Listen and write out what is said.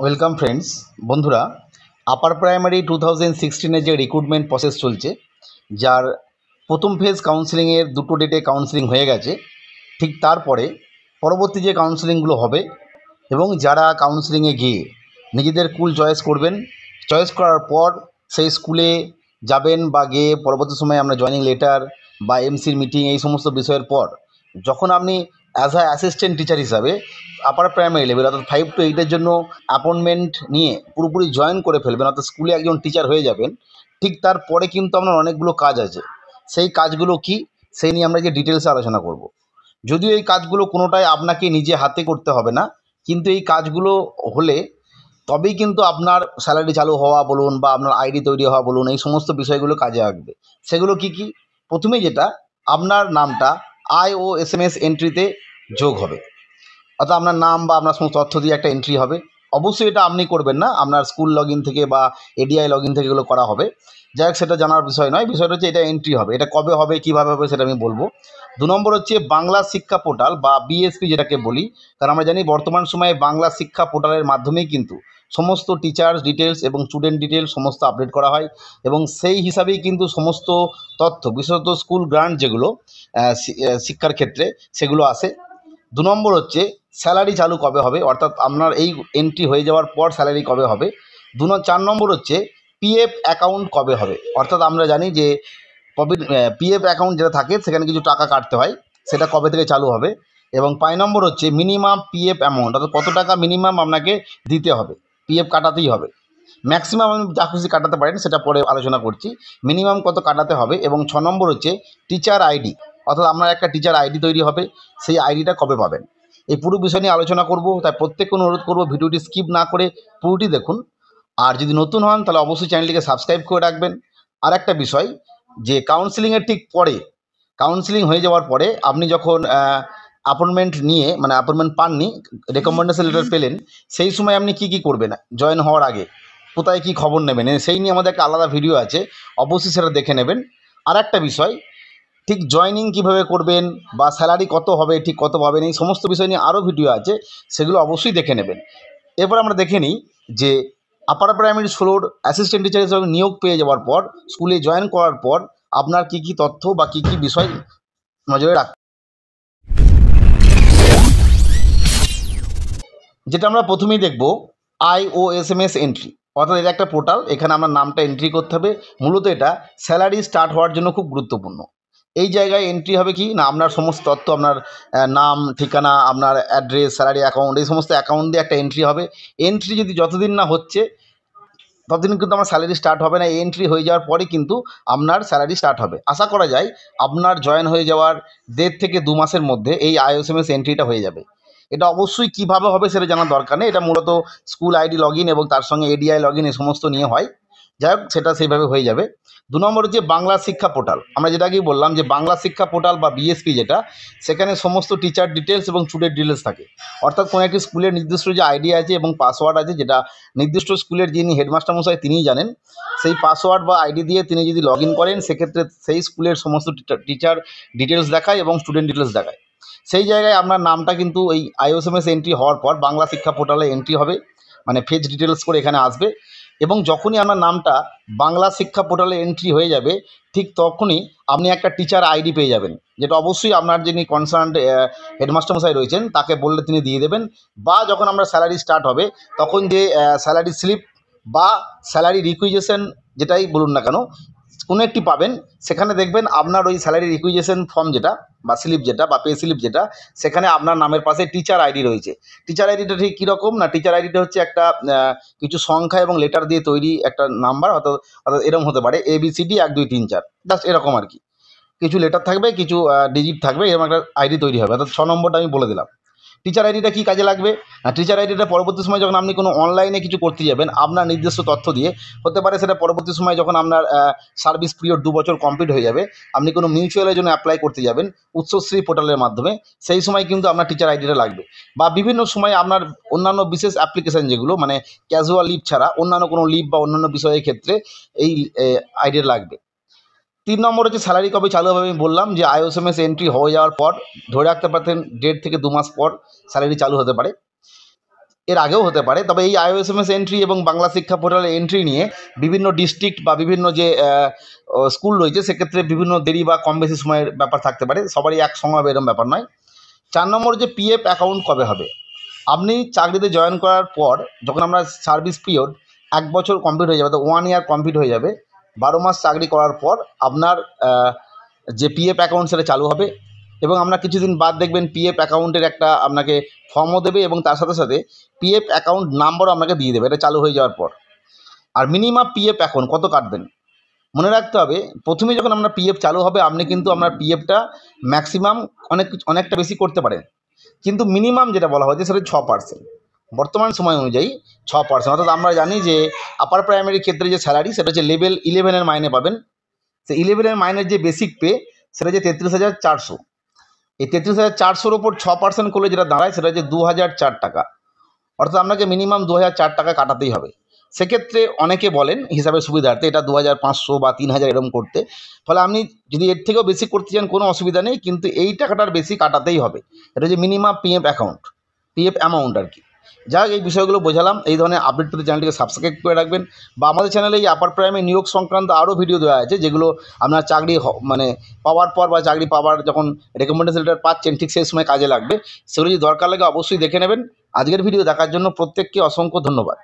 Welcome friends, বন্ধুরা। Upper primary 2016 যে recruitment process চলছে, যার প্রথম ফেজ কাউন্সেলিংয়ের দুটো ডেটে কাউন্সেলিং হয়ে গেছে। ঠিক তারপরে পরবর্তী যে কাউন্সেলিংগুলো হবে এবং যারা কাউন্সেলিংয়ে গিয়ে নিজেদের স্কুল চয়েস করবেন, চয়েস করার পর সেই স্কুলে যাবেন বা গিয়ে পরবর্তী সময়ে আমরা জয়েনিং লেটার বা এমসির মিটিং এই সমস্ত বিষয়ের পর যখন আপনি অ্যাজ আ অ্যাসিস্ট্যান্ট টিচার হিসাবে আপার প্রাইমারি লেভেল অর্থাৎ 5 to 8-এর জন্য অ্যাপয়েন্টমেন্ট নিয়ে পুরোপুরি জয়েন করে ফেলবেন, অর্থাৎ স্কুলে একজন টিচার হয়ে যাবেন। ঠিক তারপরে কিন্তু আপনার অনেকগুলো কাজ আছে। সেই কাজগুলো কি, সেই নিয়ে আমরা যে ডিটেলসে আলোচনা করব। যদিও এই কাজগুলো কোনোটাই আপনাকে নিজে হাতে করতে হবে না, কিন্তু এই কাজগুলো হলে তবেই কিন্তু আপনার স্যালারি চালু হওয়া বলুন বা আপনার আইডি তৈরি হওয়া বলুন, এই সমস্ত বিষয়গুলো কাজে আসবে। সেগুলো কি কি? প্রথমে যেটা, আপনার নামটা IOSMS এন্ট্রিতে যোগ হবে, অর্থাৎ আপনার নাম বা আপনার সমস্ত তথ্য দিয়ে একটা এন্ট্রি হবে। অবশ্যই এটা আপনি করবেন না, আপনার স্কুল লগ ইন থেকে বা এডিআই লগ ইন থেকে এগুলো করা হবে। যাই হোক, সেটা জানার বিষয় নয়, বিষয়টা হচ্ছে এটা এন্ট্রি হবে। এটা কবে হবে, কীভাবে হবে, সেটা আমি বলবো। 2 নম্বর হচ্ছে বাংলা শিক্ষা পোর্টাল বা বিএসপি যেটাকে বলি। কারণ আমরা জানি বর্তমান সময়ে বাংলা শিক্ষা পোর্টালের মাধ্যমেই কিন্তু সমস্ত টিচার ডিটেলস এবং স্টুডেন্ট ডিটেলস সমস্ত আপডেট করা হয়, এবং সেই হিসাবেই কিন্তু সমস্ত তথ্য, বিশেষত স্কুল গ্রান্ট যেগুলো শিক্ষার ক্ষেত্রে, সেগুলো আসে। 2 নম্বর হচ্ছে স্যালারি চালু কবে হবে, অর্থাৎ আপনার এই এন্ট্রি হয়ে যাওয়ার পর স্যালারি কবে হবে। 4 নম্বর হচ্ছে পিএফ অ্যাকাউন্ট কবে হবে, অর্থাৎ আমরা জানি যে পিএফ অ্যাকাউন্ট যেটা থাকে সেখানে কিছু টাকা কাটতে হয়, সেটা কবে থেকে চালু হবে। এবং 5 নম্বর হচ্ছে মিনিমাম পিএফ অ্যামাউন্ট, অর্থাৎ কত টাকা মিনিমাম আপনাকে দিতে হবে, পিএফ কাটাতেই হবে। ম্যাক্সিমাম আপনি যা খুশি কাটাতে পারেন, সেটা পরে আলোচনা করছি। মিনিমাম কত কাটাতে হবে। এবং 6 নম্বর হচ্ছে টিচার আইডি, অর্থাৎ আপনার একটা টিচার আইডি তৈরি হবে, সেই আইডিটা কবে পাবেন। এই পুরো বিষয় নিয়ে আলোচনা করব, তাই প্রত্যেককে অনুরোধ করব ভিডিওটি স্কিপ না করে পুরোটি দেখুন। আর যদি নতুন হন তাহলে অবশ্যই চ্যানেলটিকে সাবস্ক্রাইব করে রাখবেন। আর একটা বিষয়, যে কাউন্সেলিংয়ের ঠিক পরে, কাউন্সেলিং হয়ে যাওয়ার পরে আপনি যখন অ্যাপয়েন্টমেন্ট নিয়ে, মানে অ্যাপয়েন্টমেন্ট পাননি, রেকমেন্ডেশন লেটার পেলেন, সেই সময় আপনি কি কি করবেন জয়েন হওয়ার আগে, কোথায় কি খবর নেবেন, সেই নিয়ে আমাদের একটা আলাদা ভিডিও আছে, অবশ্যই সেটা দেখে নেবেন। আর একটা বিষয়, ঠিক জয়েনিং কিভাবে করবেন বা স্যালারি কত হবে, ঠিক কত পাবেন, এই সমস্ত বিষয় নিয়ে আরও ভিডিও আছে, সেগুলো অবশ্যই দেখে নেবেন। এরপর আমরা দেখে নিই যে আপার প্রাইমারি 16 অ্যাসিস্ট্যান্ট টিচার হিসেবে নিয়োগ পেয়ে যাওয়ার পর, স্কুলে জয়েন করার পর আপনার কি কি তথ্য বা কি কি বিষয় নজরে রাখতে। যেটা আমরা প্রথমেই দেখব, IOSMS এন্ট্রি, অর্থাৎ এটা একটা পোর্টাল, এখানে আমার নামটা এন্ট্রি করতে হবে। মূলত এটা স্যালারি স্টার্ট হওয়ার জন্য খুব গুরুত্বপূর্ণ। এই জায়গায় এন্ট্রি হবে কি না, আপনার সমস্ত তথ্য, আপনার নাম, ঠিকানা, আপনার অ্যাড্রেস, স্যালারি অ্যাকাউন্ট, এই সমস্ত অ্যাকাউন্ট দিয়ে একটা এন্ট্রি হবে। এন্ট্রি যদি যতদিন না হচ্ছে ততদিন কিন্তু আমার স্যালারি স্টার্ট হবে না। এন্ট্রি হয়ে যাওয়ার পরে কিন্তু আপনার স্যালারি স্টার্ট হবে। আশা করা যায় আপনার জয়েন হয়ে যাওয়ার 1.5 থেকে 2 মাসের মধ্যে এই IOSMS এন্ট্রিটা হয়ে যাবে। এটা অবশ্যই কীভাবে হবে সেটা জানার দরকার নেই, এটা মূলত স্কুল আইডি লগ ইন এবং তার সঙ্গে এডিআই লগ ইন এই সমস্ত নিয়ে হয়। যাই হোক, সেটা সেইভাবে হয়ে যাবে। 2 নম্বর হচ্ছে বাংলা শিক্ষা পোর্টাল। আমরা যেটা আগেই বললাম যে বাংলা শিক্ষা পোর্টাল বা বিএসপি যেটা, সেখানে সমস্ত টিচার ডিটেলস এবং স্টুডেন্ট ডিটেলস থাকে। অর্থাৎ কোনো একটি স্কুলের নির্দিষ্ট যে আইডি আছে এবং পাসওয়ার্ড আছে, যেটা নির্দিষ্ট স্কুলের যিনি হেডমাস্টার মশাই তিনিই জানেন, সেই পাসওয়ার্ড বা আইডি দিয়ে তিনি যদি লগ ইন করেন, সেক্ষেত্রে সেই স্কুলের সমস্ত টিচার ডিটেলস দেখায় এবং স্টুডেন্ট ডিটেলস দেখায়। সেই জায়গায় আপনার নামটা কিন্তু এই IOSMS এন্ট্রি হওয়ার পর বাংলা শিক্ষা পোর্টালে এন্ট্রি হবে, মানে ফেজ ডিটেলস করে এখানে আসবে। এবং যখনই আপনার নামটা বাংলা শিক্ষা পোর্টালে এন্ট্রি হয়ে যাবে, ঠিক তখনই আপনি একটা টিচার আইডি পেয়ে যাবেন, যেটা অবশ্যই আপনার যিনি কনসার্ন হেডমাস্টার মশাই রয়েছেন তাকে বললে তিনি দিয়ে দেবেন। বা যখন আমরা স্যালারি স্টার্ট হবে, তখন যে স্যালারি স্লিপ বা স্যালারি রিকুইজেশন যেটাই বলুন না কেন, কোনো একটি পাবেন। সেখানে দেখবেন আপনার ওই স্যালারি রিকুইজেশন ফর্ম যেটা বা স্লিপ যেটা বা পে স্লিপ যেটা, সেখানে আপনার নামের পাশে টিচার আইডি রয়েছে। টিচার আইডিটা ঠিক কীরকম না, টিচার আইডিটা হচ্ছে একটা কিছু সংখ্যা এবং লেটার দিয়ে তৈরি একটা নাম্বার, অর্থাৎ অর্থাৎ এরকম হতে পারে ABCD 1 2 3 4, জাস্ট এরকম আর কি। কিছু লেটার থাকবে, কিছু ডিজিট থাকবে, এরকম একটা আইডি তৈরি হবে। অর্থাৎ 6 নম্বরটা আমি বলে দিলাম। টিচার আইডিটা কী কাজে লাগবে? টিচার আইডিটা পরবর্তী সময় যখন আপনি কোনো অনলাইনে কিছু করতে যাবেন আপনার নিজস্ব তথ্য দিয়ে, হতে পারে সেটা পরবর্তী সময় যখন আপনার সার্ভিস পিরিয়ড 2 বছর কমপ্লিট হয়ে যাবে, আপনি কোনো মিউচুয়ালের জন্য অ্যাপ্লাই করতে যাবেন উৎসশ্রী পোর্টালের মাধ্যমে, সেই সময় কিন্তু আপনার টিচার আইডিটা লাগবে। বা বিভিন্ন সময় আপনার অন্যান্য বিশেষ অ্যাপ্লিকেশান যেগুলো, মানে ক্যাজুয়াল লিভ ছাড়া অন্যান্য কোনো লিভ বা অন্যান্য বিষয়ের ক্ষেত্রে এই আইডিটা লাগবে। 3 নম্বর হচ্ছে স্যালারি কবে চালু হবে। আমি বললাম যে IOSMS এন্ট্রি হয়ে যাওয়ার পর ধরে রাখতে পারতেন 1.5 থেকে 2 মাস পর স্যালারি চালু হতে পারে। এর আগেও হতে পারে, তবে এই আইওএসএমএস এন্ট্রি এবং বাংলা শিক্ষা পোর্টালের এন্ট্রি নিয়ে বিভিন্ন ডিস্ট্রিক্ট বা বিভিন্ন যে স্কুল রয়েছে সেক্ষেত্রে বিভিন্ন দেরি বা কম বেশি সময়ের ব্যাপার থাকতে পারে, সবারই এক সঙ্গে হবে এরকম ব্যাপার নয়। 4 নম্বর যে পিএফ অ্যাকাউন্ট কবে হবে। আপনি চাকরিতে জয়েন করার পর যখন আমরা সার্ভিস পিরিয়ড 1 বছর কমপ্লিট হয়ে যাবে, তো 1 ইয়ার কমপ্লিট হয়ে যাবে, 12 মাস চাকরি করার পর আপনার যে পিএফ অ্যাকাউন্ট সেটা চালু হবে। এবং আমরা কিছুদিন বাদ দেখবেন পিএফ অ্যাকাউন্টের একটা আপনাকে ফর্মও দেবে এবং তার সাথে সাথে পিএফ অ্যাকাউন্ট নাম্বারও আপনাকে দিয়ে দেবে এটা চালু হয়ে যাওয়ার পর। আর মিনিমাম পিএফ অ্যাকাউন্ট কত কাটবেন মনে রাখতে হবে। প্রথমে যখন আপনার পিএফ চালু হবে আপনি কিন্তু আপনার পিএফটা ম্যাক্সিমাম অনেকটা বেশি করতে পারেন, কিন্তু মিনিমাম যেটা বলা হয়েছে সেটা 6%। বর্তমান সময় অনুযায়ী 6%, অর্থাৎ আমরা জানি যে আপার প্রাইমারি ক্ষেত্রে যে স্যালারি সেটা হচ্ছে লেভেল 11-এর মাইনে পাবেন। সেই 11-এর মাইনের যে বেসিক পে সেটা হচ্ছে 33,400। এই 33,400-র ওপর 6% করলে যেটা দাঁড়ায় সেটা হচ্ছে 2,004 টাকা, অর্থাৎ আপনাকে মিনিমাম 2,004 টাকা কাটাতেই হবে। সেক্ষেত্রে অনেকে বলেন হিসাবের সুবিধার্থে এটা 2,500 বা 3,000 এরকম করতে, ফলে আপনি যদি এর থেকেও বেশি করতে চান কোনো অসুবিধা নেই, কিন্তু এই টাকাটার বেশি কাটাতেই হবে। এটা হচ্ছে minimum PF account, PF amount আর কি। যাক, এই বিষয়গুলো বোঝালাম। এই ধরনের আপডেট পেতে চ্যানেলটিকে সাবস্ক্রাইব করে রাখবেন, বা আমাদের চ্যানেলে এই আপার প্রাইমারি নিয়োগ সংক্রান্ত আরও ভিডিও দেওয়া আছে যেগুলো আপনার চাকরি মানে পাওয়ার পর বা চাকরি পাওয়ার যখন রেকমেন্ডেশন লেটার পাচ্ছেন ঠিক সেই সময় কাজে লাগবে। সেগুলো যদি দরকার লাগে অবশ্যই দেখে নেবেন। আজকের ভিডিও দেখার জন্য প্রত্যেককে অসংখ্য ধন্যবাদ।